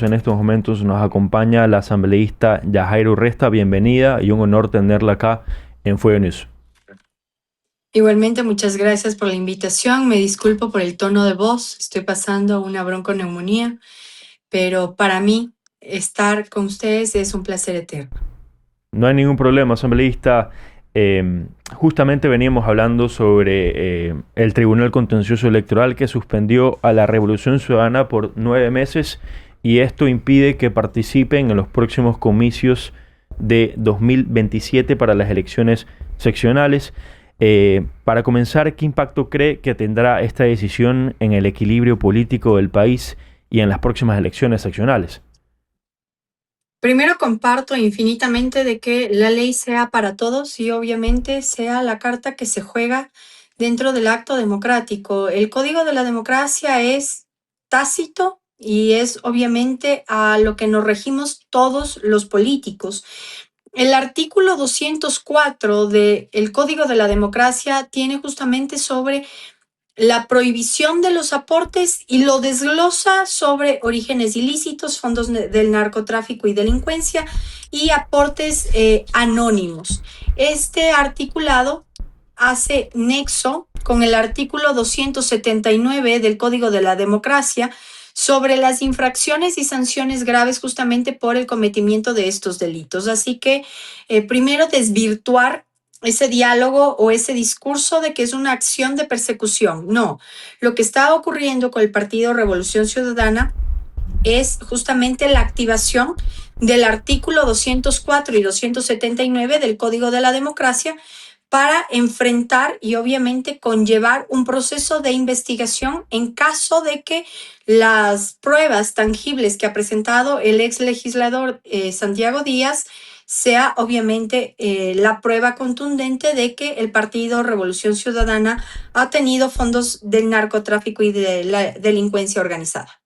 en estos momentos nos acompaña la asambleísta Yajaira Urresta. Bienvenida y un honor tenerla acá en Fuego News. Igualmente, muchas gracias por la invitación. Me disculpo por el tono de voz. Estoy pasando una bronconeumonía, pero para mí estar con ustedes es un placer eterno. No hay ningún problema, asambleísta. Justamente veníamos hablando sobre el Tribunal Contencioso Electoral que suspendió a la Revolución Ciudadana por 9 meses y esto impide que participen en los próximos comicios de 2027 para las elecciones seccionales. Para comenzar, ¿qué impacto cree que tendrá esta decisión en el equilibrio político del país y en las próximas elecciones seccionales? Primero, comparto infinitamente de que la ley sea para todos y obviamente sea la carta que se juega dentro del acto democrático. El código de la democracia es tácito y es obviamente a lo que nos regimos todos los políticos. El artículo 204 del Código de la Democracia tiene justamente sobre la prohibición de los aportes y lo desglosa sobre orígenes ilícitos, fondos del narcotráfico y delincuencia y aportes anónimos. Este articulado hace nexo con el artículo 279 del Código de la Democracia sobre las infracciones y sanciones graves justamente por el cometimiento de estos delitos. Así que primero desvirtuar ese diálogo o ese discurso de que es una acción de persecución. No, lo que está ocurriendo con el Partido Revolución Ciudadana es justamente la activación del artículo 204 y 279 del Código de la Democracia para enfrentar y obviamente conllevar un proceso de investigación en caso de que las pruebas tangibles que ha presentado el ex legislador Santiago Díaz sea obviamente la prueba contundente de que el Partido Revolución Ciudadana ha tenido fondos del narcotráfico y de la delincuencia organizada.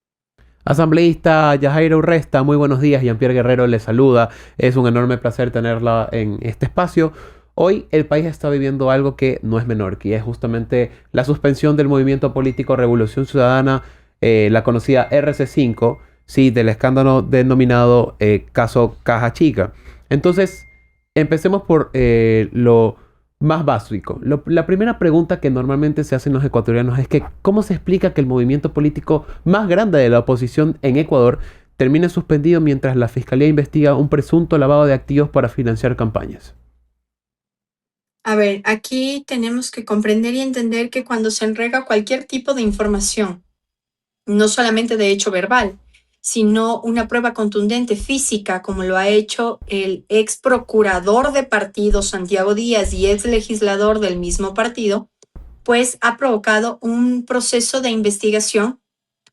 Asambleísta Yajaira Urresta, muy buenos días. Jean-Pierre Guerrero le saluda. Es un enorme placer tenerla en este espacio. Hoy el país está viviendo algo que no es menor, que es justamente la suspensión del movimiento político Revolución Ciudadana, la conocida RC5, sí, del escándalo denominado caso Caja Chica. Entonces, empecemos por lo más básico. La primera pregunta que normalmente se hacen los ecuatorianos es que ¿cómo se explica que el movimiento político más grande de la oposición en Ecuador termine suspendido mientras la Fiscalía investiga un presunto lavado de activos para financiar campañas? A ver, aquí tenemos que comprender y entender que cuando se entrega cualquier tipo de información, no solamente de hecho verbal, sino una prueba contundente física, como lo ha hecho el ex procurador de partido Santiago Díaz y ex legislador del mismo partido, pues ha provocado un proceso de investigación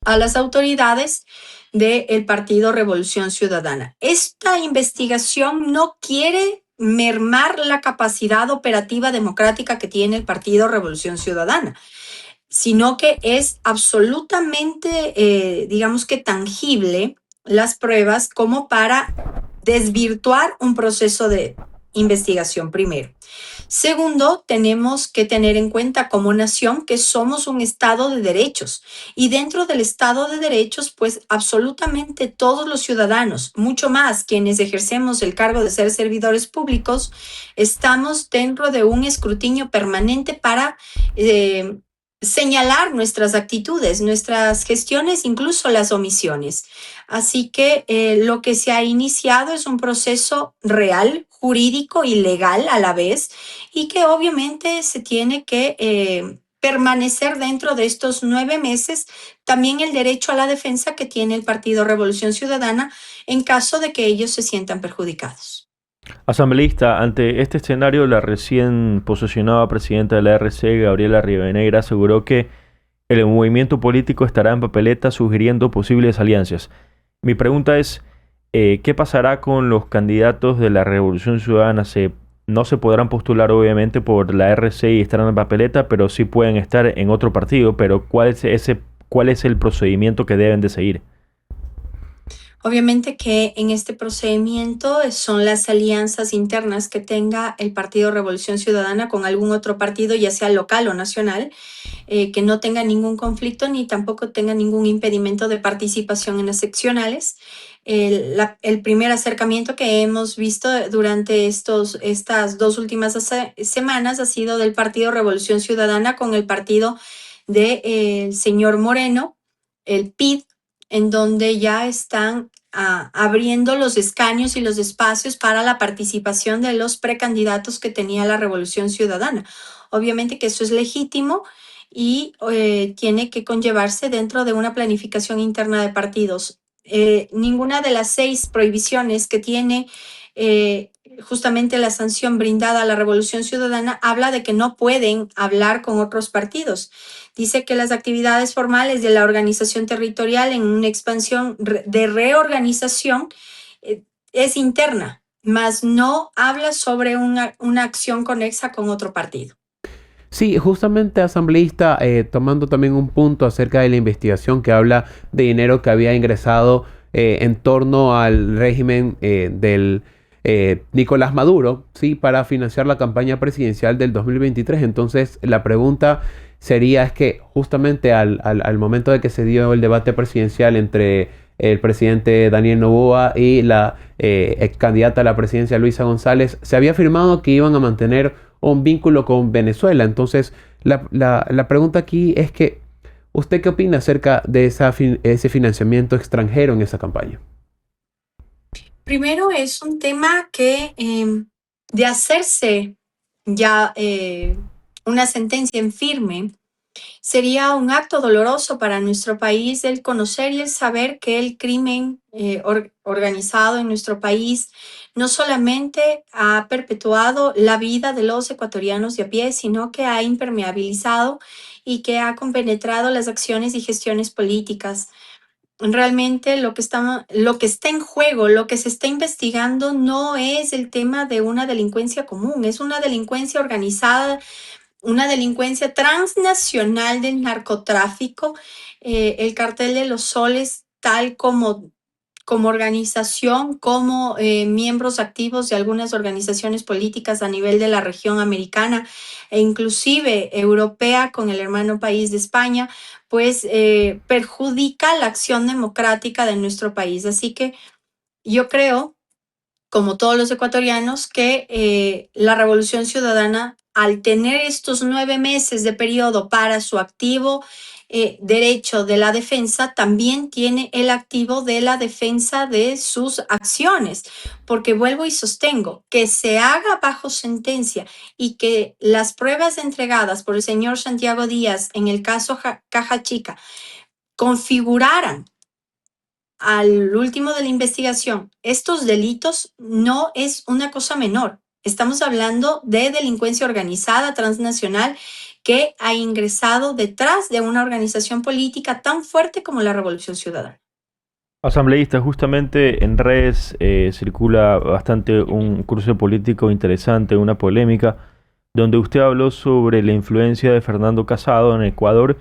a las autoridades del Partido Revolución Ciudadana. Esta investigación no quiere mermar la capacidad operativa democrática que tiene el Partido Revolución Ciudadana, sino que es absolutamente, digamos que tangible las pruebas como para desvirtuar un proceso de investigación primero. Segundo, tenemos que tener en cuenta como nación que somos un Estado de derechos y dentro del Estado de derechos, pues absolutamente todos los ciudadanos, mucho más quienes ejercemos el cargo de ser servidores públicos, estamos dentro de un escrutinio permanente para señalar nuestras actitudes, nuestras gestiones, incluso las omisiones. Así que lo que se ha iniciado es un proceso real, jurídico y legal a la vez, y que obviamente se tiene que permanecer dentro de estos 9 meses. También el derecho a la defensa que tiene el Partido Revolución Ciudadana en caso de que ellos se sientan perjudicados. Asambleísta, ante este escenario, la recién posesionada presidenta de la RC, Gabriela Rivadeneira, aseguró que el movimiento político estará en papeleta sugiriendo posibles alianzas. Mi pregunta es, ¿qué pasará con los candidatos de la Revolución Ciudadana? No se podrán postular obviamente por la RC y estarán en papeleta, pero sí pueden estar en otro partido, pero ¿cuál es el procedimiento que deben de seguir? Obviamente que en este procedimiento son las alianzas internas que tenga el Partido Revolución Ciudadana con algún otro partido, ya sea local o nacional, que no tenga ningún conflicto ni tampoco tenga ningún impedimento de participación en las seccionales. El primer acercamiento que hemos visto durante estas 2 últimas semanas ha sido del Partido Revolución Ciudadana con el partido del señor Moreno, el PID, en donde ya están abriendo los escaños y los espacios para la participación de los precandidatos que tenía la Revolución Ciudadana. Obviamente que eso es legítimo y tiene que conllevarse dentro de una planificación interna de partidos. Ninguna de las 6 prohibiciones que tiene justamente la sanción brindada a la Revolución Ciudadana habla de que no pueden hablar con otros partidos. Dice que las actividades formales de la organización territorial en una expansión de reorganización es interna, mas no habla sobre una acción conexa con otro partido. Sí, justamente asambleísta, tomando también un punto acerca de la investigación que habla de dinero que había ingresado en torno al régimen del Nicolás Maduro, ¿sí? Para financiar la campaña presidencial del 2023. Entonces, la pregunta sería es que justamente al momento de que se dio el debate presidencial entre el presidente Daniel Noboa y la ex candidata a la presidencia Luisa González, se había afirmado que iban a mantener un vínculo con Venezuela. Entonces, la pregunta aquí es que, ¿usted qué opina acerca de ese financiamiento extranjero en esa campaña? Primero es un tema que de hacerse ya una sentencia en firme, sería un acto doloroso para nuestro país el conocer y el saber que el crimen organizado en nuestro país no solamente ha perpetuado la vida de los ecuatorianos de a pie, sino que ha impermeabilizado y que ha compenetrado las acciones y gestiones políticas. Realmente lo que está en juego, lo que se está investigando no es el tema de una delincuencia común, es una delincuencia organizada, una delincuencia transnacional del narcotráfico. El cartel de los soles, tal como organización, como miembros activos de algunas organizaciones políticas a nivel de la región americana e inclusive europea con el hermano país de España, pues perjudica la acción democrática de nuestro país. Así que yo creo, como todos los ecuatorianos, que la Revolución Ciudadana, al tener estos 9 meses de periodo para su activo derecho de la defensa, también tiene el activo de la defensa de sus acciones, porque vuelvo y sostengo que se haga bajo sentencia y que las pruebas entregadas por el señor Santiago Díaz en el caso Caja Chica configuraran al último de la investigación estos delitos, no es una cosa menor. Estamos hablando de delincuencia organizada transnacional que ha ingresado detrás de una organización política tan fuerte como la Revolución Ciudadana. Asambleísta, justamente en redes circula bastante un curso político interesante, una polémica, donde usted habló sobre la influencia de Fernando Casado en Ecuador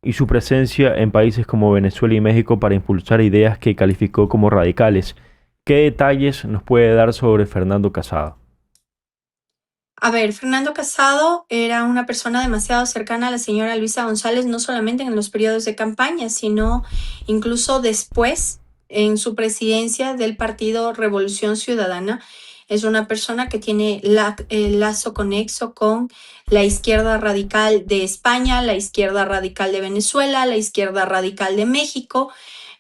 y su presencia en países como Venezuela y México para impulsar ideas que calificó como radicales. ¿Qué detalles nos puede dar sobre Fernando Casado? A ver, Fernando Casado era una persona demasiado cercana a la señora Luisa González, no solamente en los periodos de campaña, sino incluso después en su presidencia del Partido Revolución Ciudadana. Es una persona que tiene el lazo conexo con la izquierda radical de España, la izquierda radical de Venezuela, la izquierda radical de México.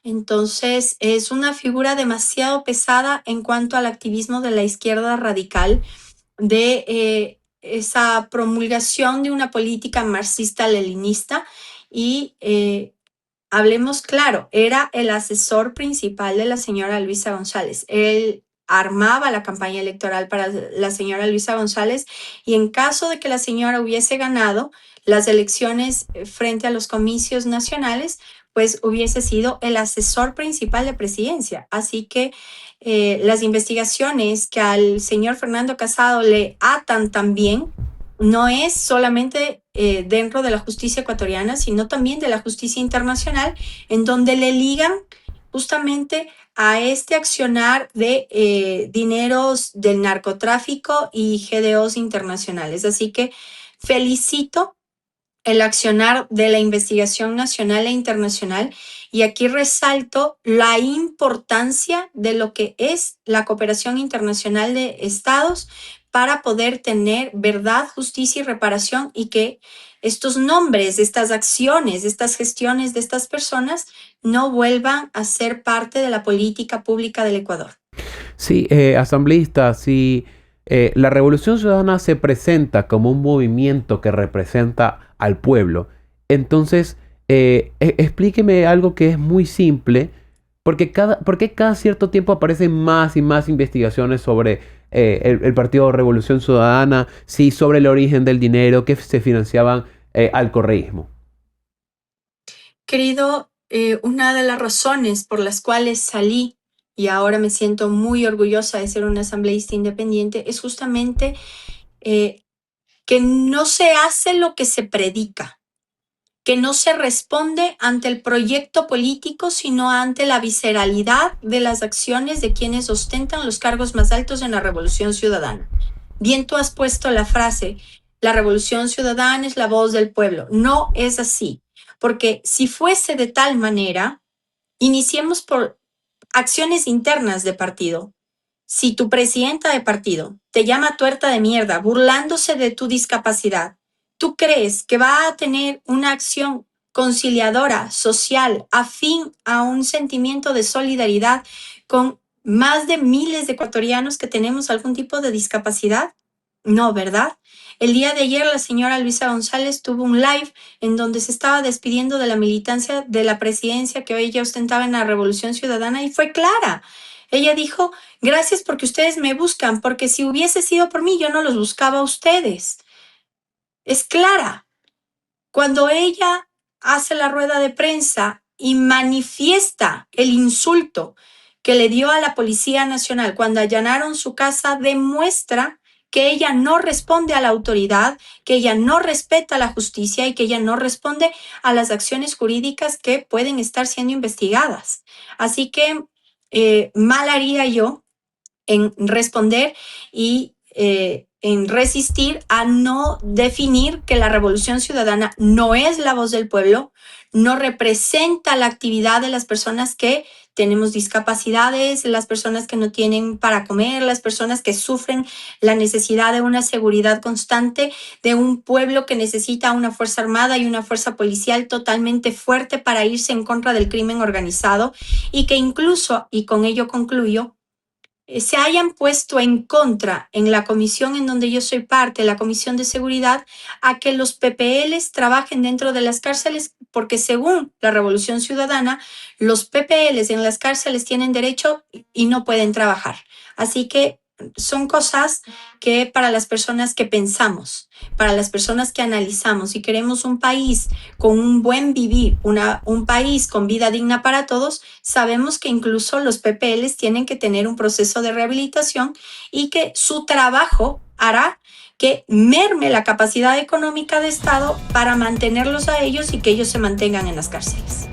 Entonces, es una figura demasiado pesada en cuanto al activismo de la izquierda radical, de esa promulgación de una política marxista-leninista y hablemos claro, era el asesor principal de la señora Luisa González. Él armaba la campaña electoral para la señora Luisa González y en caso de que la señora hubiese ganado las elecciones frente a los comicios nacionales, pues hubiese sido el asesor principal de presidencia. Así que las investigaciones que al señor Fernando Casado le atan también no es solamente dentro de la justicia ecuatoriana, sino también de la justicia internacional, en donde le ligan justamente a este accionar de dineros del narcotráfico y GDOs internacionales. Así que felicito el accionar de la investigación nacional e internacional, y aquí resalto la importancia de lo que es la cooperación internacional de estados para poder tener verdad, justicia y reparación, y que estos nombres, estas acciones, estas gestiones de estas personas no vuelvan a ser parte de la política pública del Ecuador. Sí, asambleísta, si la Revolución Ciudadana se presenta como un movimiento que representa al pueblo, entonces explíqueme algo que es muy simple, porque porque cada cierto tiempo aparecen más y más investigaciones sobre el Partido Revolución Ciudadana, sí, sobre el origen del dinero que se financiaban al correísmo. Querido, una de las razones por las cuales salí y ahora me siento muy orgullosa de ser una asambleísta independiente es justamente que no se hace lo que se predica, que no se responde ante el proyecto político, sino ante la visceralidad de las acciones de quienes ostentan los cargos más altos en la Revolución Ciudadana. Bien, tú has puesto la frase, la Revolución Ciudadana es la voz del pueblo. No es así, porque si fuese de tal manera, iniciemos por acciones internas de partido. Si tu presidenta de partido te llama tuerta de mierda, burlándose de tu discapacidad, ¿tú crees que va a tener una acción conciliadora, social, afín a un sentimiento de solidaridad con más de miles de ecuatorianos que tenemos algún tipo de discapacidad? No, ¿verdad? El día de ayer la señora Luisa González tuvo un live en donde se estaba despidiendo de la militancia de la presidencia que ella ostentaba en la Revolución Ciudadana, y fue clara. Ella dijo: gracias porque ustedes me buscan, porque si hubiese sido por mí, yo no los buscaba a ustedes. Es clara. Cuando ella hace la rueda de prensa y manifiesta el insulto que le dio a la Policía Nacional cuando allanaron su casa, demuestra que ella no responde a la autoridad, que ella no respeta la justicia y que ella no responde a las acciones jurídicas que pueden estar siendo investigadas. Así que mal haría yo en responder y en resistir a no definir que la Revolución Ciudadana no es la voz del pueblo, no representa la actividad de las personas que tenemos discapacidades, las personas que no tienen para comer, las personas que sufren la necesidad de una seguridad constante, de un pueblo que necesita una fuerza armada y una fuerza policial totalmente fuerte para irse en contra del crimen organizado, y que incluso, y con ello concluyo, se hayan puesto en contra en la comisión en donde yo soy parte, la Comisión de Seguridad, a que los PPLs trabajen dentro de las cárceles, porque según la Revolución Ciudadana, los PPLs en las cárceles tienen derecho y no pueden trabajar. Así que son cosas que para las personas que pensamos, para las personas que analizamos y queremos un país con un buen vivir, un país con vida digna para todos, sabemos que incluso los PPLs tienen que tener un proceso de rehabilitación y que su trabajo hará que merme la capacidad económica de Estado para mantenerlos a ellos y que ellos se mantengan en las cárceles.